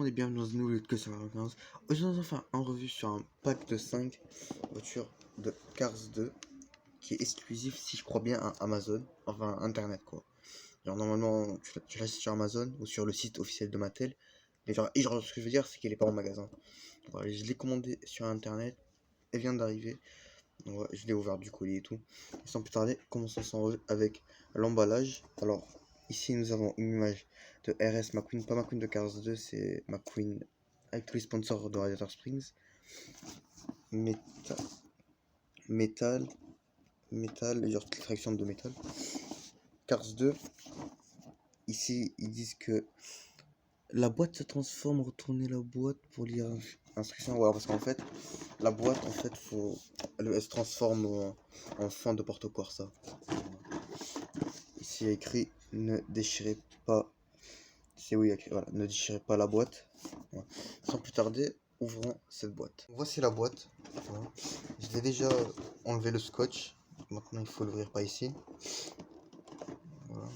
monde et bienvenue dans une nouvelle que sur la 15. Aujourd'hui on va faire un revue sur un pack de 5 voitures de Cars 2 qui est exclusif si je crois bien à Amazon, enfin internet quoi. Genre normalement tu l'achètes sur Amazon ou sur le site officiel de Mattel, mais genre ce que je veux dire c'est qu'elle est pas en magasin. Voilà, je l'ai commandé sur internet, elle vient d'arriver, je l'ai ouvert du colis et tout. Et sans plus tarder, commençons sans revue avec l'emballage. Alors ici nous avons une image de RS McQueen, pas McQueen de Cars 2, c'est McQueen avec tous les sponsors de Radiator Springs. Métal, genre toute l'extraction de métal. Cars 2, ici ils disent que la boîte se transforme, retournez la boîte pour lire instruction. Voilà, parce qu'en fait, la boîte en fait elle se transforme en fin de Porto Corsa. Ici il y a écrit ne déchirez pas. C'est oui, voilà, ne déchirez pas la boîte. Voilà. Sans plus tarder, ouvrons cette boîte. Voici la boîte. Voilà. Je l'ai déjà enlevé le scotch. Maintenant, il faut l'ouvrir par ici. Voilà.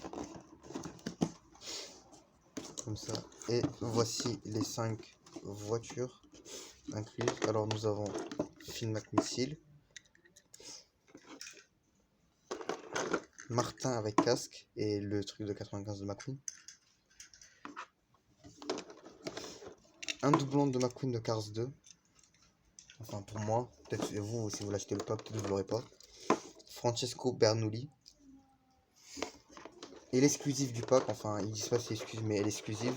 Comme ça. Et voici les 5 voitures incluses. Alors, nous avons Finn McMissile, Martin avec casque et le truc de 95 de McQueen. Un doublon de McQueen de Cars 2. Enfin, pour moi, peut-être vous, si vous l'achetez le pack, peut-être vous l'aurez pas. Francesco Bernoulli. Et l'exclusive du pack, enfin, ils disent pas si c'est exclusive, mais elle est exclusive.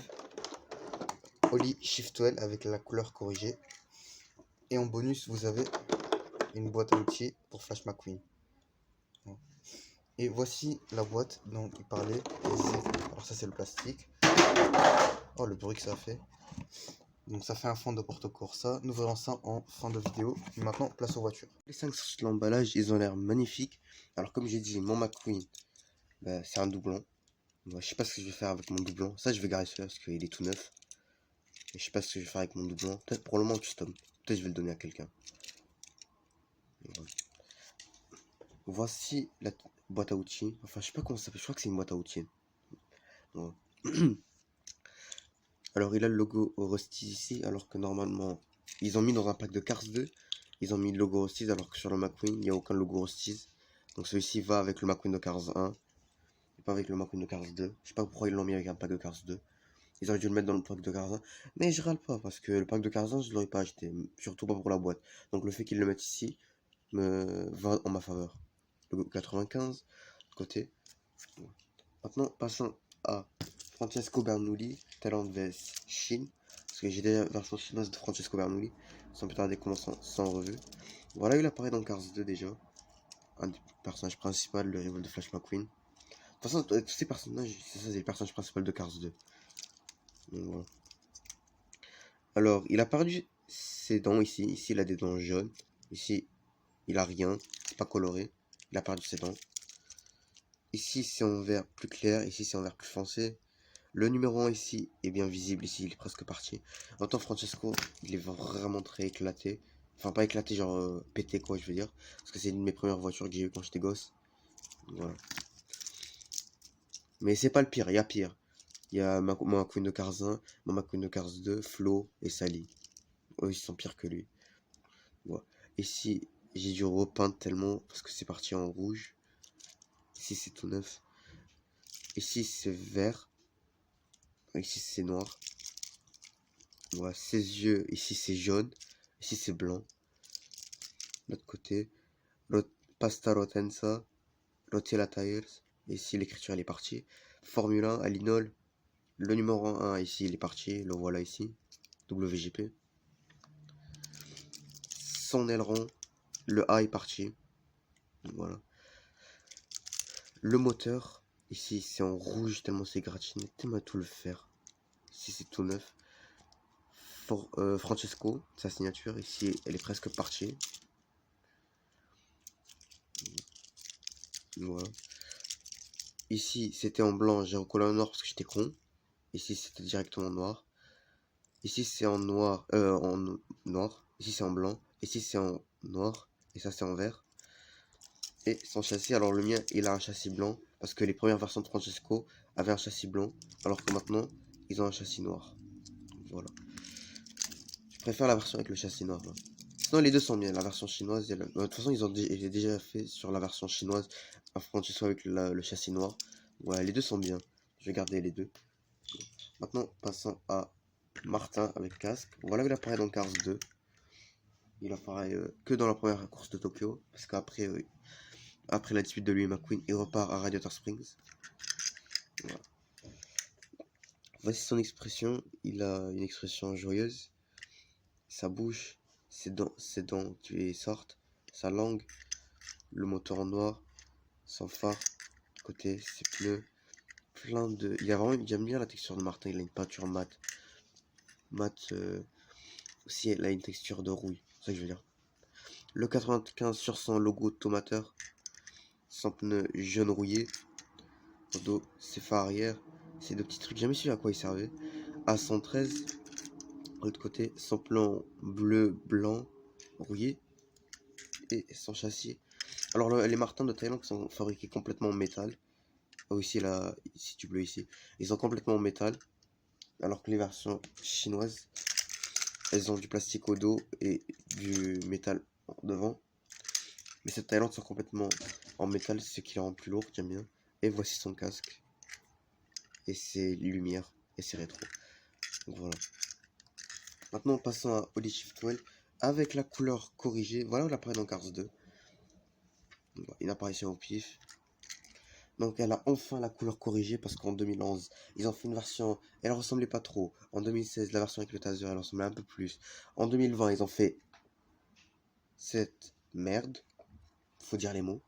Holly Shiftwell avec la couleur corrigée. Et en bonus, vous avez une boîte à outils pour Flash McQueen. Et voici la boîte dont il parlait. Alors ça, c'est le plastique. Oh, le bruit que ça fait. Donc ça fait un fond de Porto Corsa. Nous verrons ça en fin de vidéo. Maintenant, place aux voitures. Les 5 sur l'emballage, ils ont l'air magnifiques. Alors comme j'ai dit, mon McQueen, bah, c'est un doublon. Moi, je sais pas ce que je vais faire avec mon doublon. Ça, je vais garer celui-là parce qu'il est tout neuf. Et je sais pas ce que je vais faire avec mon doublon. Peut-être pour le moment custom. Peut-être je vais le donner à quelqu'un. Voilà. Voici la boîte à outils. Enfin, je sais pas comment ça s'appelle. Je crois que c'est une boîte à outils. Voilà. Alors, il a le logo Rusty ici. Alors que normalement, ils ont mis dans un pack de Cars 2. Ils ont mis le logo Rusty. Alors que sur le McQueen, il n'y a aucun logo Rusty. Donc, celui-ci va avec le McQueen de Cars 1. Et pas avec le McQueen de Cars 2. Je sais pas pourquoi ils l'ont mis avec un pack de Cars 2. Ils auraient dû le mettre dans le pack de Cars 1. Mais je râle pas. Parce que le pack de Cars 1, je l'aurais pas acheté. Surtout pas pour la boîte. Donc, le fait qu'ils le mettent ici me va en ma faveur. Le 95 côté. Maintenant, passons à Francesco Bernoulli, Talent Vs Chine. Parce que j'ai déjà la version chinoise de Francesco Bernoulli. Sans plus tarder, commençons sans revue. Voilà, il apparaît dans Cars 2 déjà. Un des personnages principaux, le rival de Flash McQueen. De toute façon, tous ces personnages, c'est ça, c'est le personnage principal de Cars 2. Donc voilà. Alors, il a perdu ses dents ici. Ici, il a des dents jaunes. Ici, il a rien. C'est pas coloré. Il a perdu ses dents. Ici, c'est en vert plus clair. Ici, c'est en vert plus foncé. Le numéro 1 ici est bien visible. Ici, il est presque parti. En tant Francesco, il est vraiment très éclaté. Enfin, pas éclaté, genre pété, quoi, je veux dire. Parce que c'est une de mes premières voitures que j'ai eu quand j'étais gosse. Voilà. Mais c'est pas le pire, il y a pire. Il y a mon McQueen de Cars 1, mon McQueen de Cars 2, Flo et Sally. Eux, ils sont pires que lui. Voilà. Ici, j'ai dû repeindre tellement parce que c'est parti en rouge. Ici, c'est tout neuf. Ici, c'est vert. Ici, c'est noir. Voilà, ses yeux, ici, c'est jaune. Ici, c'est blanc. L'autre côté, Pasta Rotensa, Rotella Tires. Ici, l'écriture, elle est partie. Formule 1, Alinol. Le numéro 1, ici, il est parti. Le voilà ici. WGP. Son aileron. Le A est parti. Voilà. Le moteur. Ici, c'est en rouge, tellement c'est gratiné. Tellement tout le faire. Ici, c'est tout neuf. Francesco, sa signature. Ici, elle est presque partie. Voilà. Ici, c'était en blanc. J'ai recollé en noir parce que j'étais con. Ici, c'était directement noir. Ici, c'est en noir. En noir. Ici, c'est en blanc. Ici, c'est en noir. Et ça, c'est en vert. Et son châssis, alors le mien, il a un châssis blanc. Parce que les premières versions de Francesco avaient un châssis blanc. Alors que maintenant, ils ont un châssis noir. Voilà. Je préfère la version avec le châssis noir. Moi. Sinon, les deux sont bien. La version chinoise, de toute façon, il est déjà fait sur la version chinoise. Affranchissement avec le châssis noir. Ouais, les deux sont bien. Je vais garder les deux. Maintenant, passons à Martin avec casque. Voilà, il apparaît dans Cars 2. Il apparaît que dans la première course de Tokyo. Parce qu'après après la dispute de lui et McQueen, il repart à Radiator Springs. Voilà. Voici son expression. Il a une expression joyeuse. Sa bouche, ses dents qui sortent, sa langue, le moteur en noir, son phare, côté, ses pneus, plein de... J'aime bien la texture de Martin, il a une peinture mate. Aussi, elle a une texture de rouille, c'est ça que je veux dire. Le 95 sur son logo tomateur, son pneu jaune rouillé, au dos, ses phares arrière, ces deux petits trucs, j'ai jamais su à quoi ils servaient. A113, de l'autre côté, son plan bleu, blanc, rouillé, et son châssis. Alors les Martins de Thaïlande sont fabriqués complètement en métal. Oh, ici, là, ici du bleu ici. Ils sont complètement en métal. Alors que les versions chinoises, elles ont du plastique au dos et du métal devant. Mais ces Thaïlande sont complètement en métal, ce qui les rend plus lourds, j'aime bien. Et voici son casque. Et ses lumières et ses rétros. Donc voilà. Maintenant passons à Holy Shift Well avec la couleur corrigée. Voilà, on l'apparaît dans Cars 2. Une apparition au pif. Donc elle a enfin la couleur corrigée parce qu'en 2011, ils ont fait une version, elle ressemblait pas trop. En 2016, la version avec le taser, elle ressemblait un peu plus. En 2020, ils ont fait cette merde, faut dire les mots.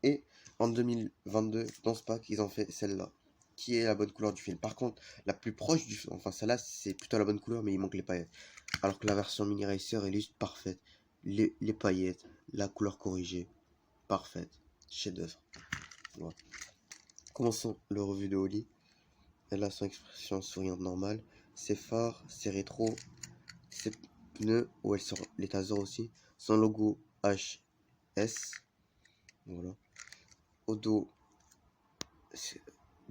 Et en 2022, dans ce pack, ils ont fait celle-là, qui est la bonne couleur du film. Par contre, la plus proche du film, enfin celle-là, c'est plutôt la bonne couleur, mais il manque les paillettes. Alors que la version Mini Racer, elle est juste parfaite. Les paillettes, la couleur corrigée, parfaite. Chef-d'œuvre. Voilà. Commençons le revue de Oli. Elle a son expression souriante normale, ses phares, ses rétros, ses pneus, où elle sort les tasers aussi, son logo HS, voilà. Au dos,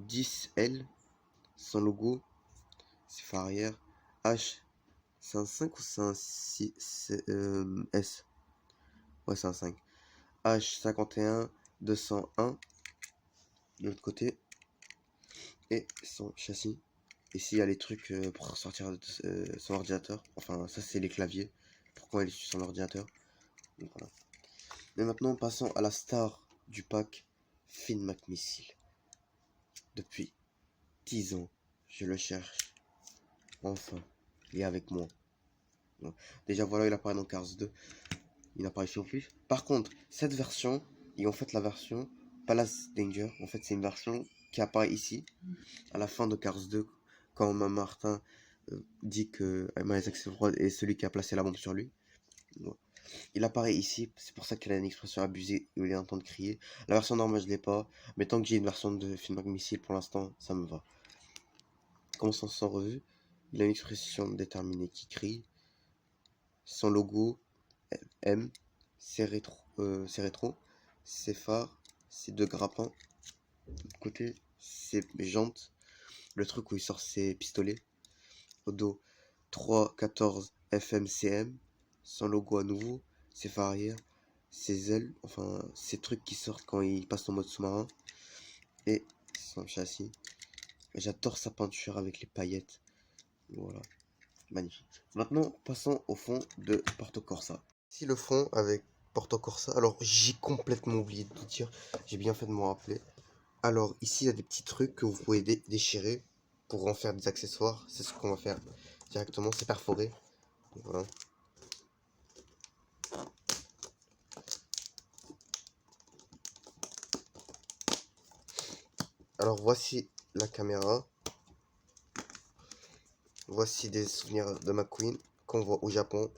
10L, son logo, ses phares arrière, H, c'est un 5 ou c'est un 6, S, ouais c'est un 5, H51 201, de l'autre côté, et son châssis. Ici, il y a les trucs pour sortir de son ordinateur. Enfin, ça, c'est les claviers. Pourquoi il est sur son ordinateur. Donc, voilà. Mais maintenant, passons à la star du pack, Finn McMissile. Depuis 10 ans, je le cherche. Enfin, il est avec moi. Donc, déjà, voilà, il apparaît dans Cars 2. Il apparaît sur plus. Par contre, cette version, et en fait, la version Palace Danger, en fait, c'est une version qui apparaît ici, à la fin de Cars 2, quand Martin dit que Miles Axelrod est celui qui a placé la bombe sur lui. Bon. Il apparaît ici, c'est pour ça qu'il a une expression abusée où il est en train de crier. La version normale, je l'ai pas, mais tant que j'ai une version de Finn McMissile pour l'instant, ça me va. Commençons sans revue. Il a une expression déterminée qui crie. Son logo, M, ses rétros, ses phares, ses deux grappins. De côté, ses jantes, le truc où il sort ses pistolets. Au dos, 314 FMCM, son logo à nouveau, ses phares arrière, ses ailes, enfin ces trucs qui sortent quand il passe en mode sous-marin, et son châssis. J'adore sa peinture avec les paillettes, voilà, magnifique. Maintenant, passons au fond de Porto Corsa. Ici le fond avec Porto Corsa, alors j'ai complètement oublié de tout dire, j'ai bien fait de m'en rappeler. Alors ici il y a des petits trucs que vous pouvez déchirer pour en faire des accessoires, c'est ce qu'on va faire directement, c'est perforé. Voilà. Alors voici la caméra. Voici des souvenirs de McQueen qu'on voit au Japon.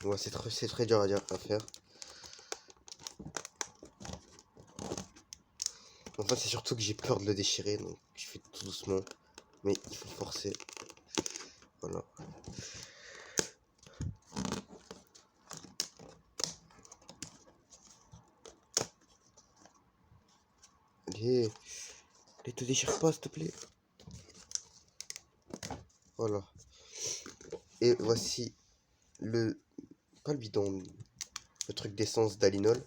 Ouais, c'est très dur à faire. En fait, c'est surtout que j'ai peur de le déchirer, donc je fais tout doucement. Mais il faut forcer. Voilà. Allez. Allez, te déchire pas, s'il te plaît. Voilà. Et voici le... Pas le bidon. Le truc d'essence d'Alinol.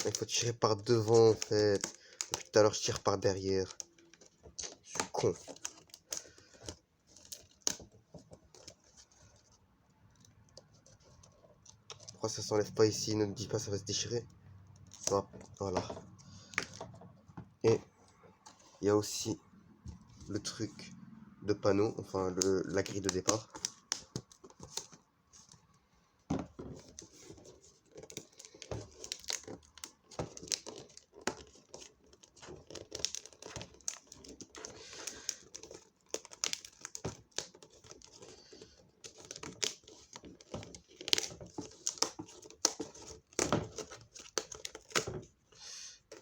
Il faut tirer par devant, en fait. Depuis tout à l'heure, je tire par derrière. Je suis con. Pourquoi ça s'enlève pas ici? Ne me dis pas, ça va se déchirer. Ça va. Voilà. Et il y a aussi le truc de panneau, enfin la grille de départ.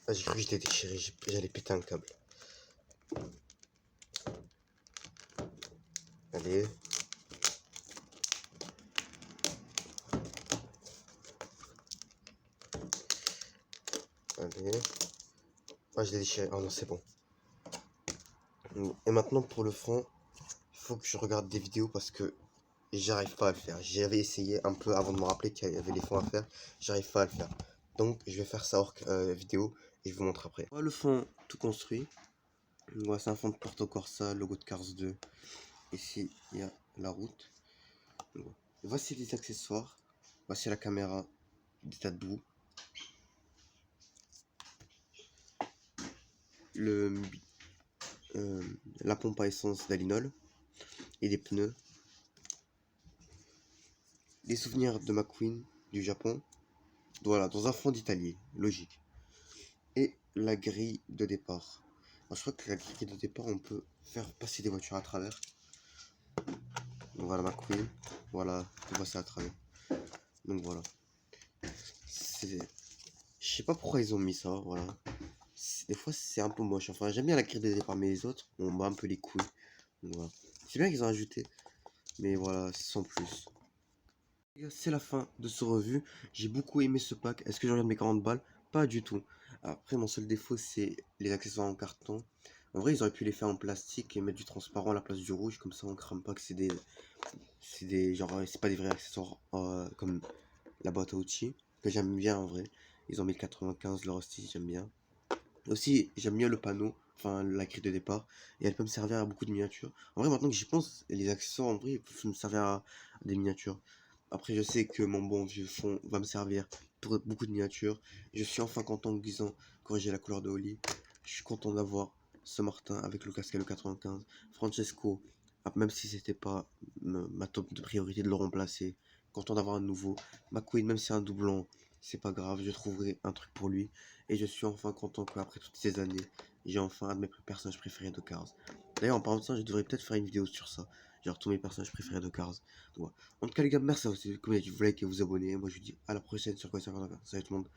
Ah, j'ai cru que je l'ai déchiré, j'allais péter un câble. Allez. Allez. Ah, je l'ai déchiré. Oh non, c'est bon. Et maintenant, pour le fond, il faut que je regarde des vidéos parce que j'arrive pas à le faire. J'avais essayé un peu avant de me rappeler qu'il y avait les fonds à faire. J'arrive pas à le faire. Donc, je vais faire ça hors vidéo et je vous montre après. Voilà le fond tout construit. Voilà, c'est un fond de Porto Corsa, logo de Cars 2. Ici, il y a la route. Voici les accessoires. Voici la caméra d'état debout. La pompe à essence d'Alinol. Et des pneus. Les souvenirs de McQueen du Japon. Voilà, dans un fond d'Italie, logique. Et la grille de départ. Alors, je crois que la grille de départ, on peut faire passer des voitures à travers. Donc voilà McQueen. Voilà, on voit ça à travers. Donc voilà. Je sais pas pourquoi ils ont mis ça, voilà. Des fois c'est un peu moche. Enfin, j'aime bien la grille de départ, mais les autres, on bat un peu les couilles. Donc voilà. C'est bien qu'ils ont ajouté. Mais voilà, sans plus. C'est la fin de ce revue. J'ai beaucoup aimé ce pack. Est-ce que je regarde mes 40 balles? Pas du tout. Après, mon seul défaut, c'est les accessoires en carton. En vrai, ils auraient pu les faire en plastique et mettre du transparent à la place du rouge. Comme ça, on crame pas que c'est des. Genre, c'est pas des vrais accessoires comme la boîte à outils. Que j'aime bien en vrai. Ils ont mis 95, le Rusty, j'aime bien. Aussi, j'aime bien le panneau. Enfin, la grille de départ. Et elle peut me servir à beaucoup de miniatures. En vrai, maintenant que j'y pense, les accessoires, en vrai, peuvent me servir à des miniatures. Après, je sais que mon bon vieux fond va me servir pour beaucoup de miniatures. Je suis enfin content en disant corriger la couleur de Oli. Je suis content d'avoir ce Martin avec le casque et le 95. Francesco, même si c'était pas ma top de priorité de le remplacer. Content d'avoir un nouveau. McQueen, même si c'est un doublon, c'est pas grave. Je trouverai un truc pour lui. Et je suis enfin content qu'après toutes ces années, j'ai enfin un de mes personnages préférés de Cars. D'ailleurs, en parlant de ça, je devrais peut-être faire une vidéo sur ça. Genre tous mes personnages préférés de Cars. Donc, en tout cas les gars, merci à vous, comme d'habitude, vous likez et vous abonnez. Moi je vous dis à la prochaine sur quoi ça va. Salut tout le monde.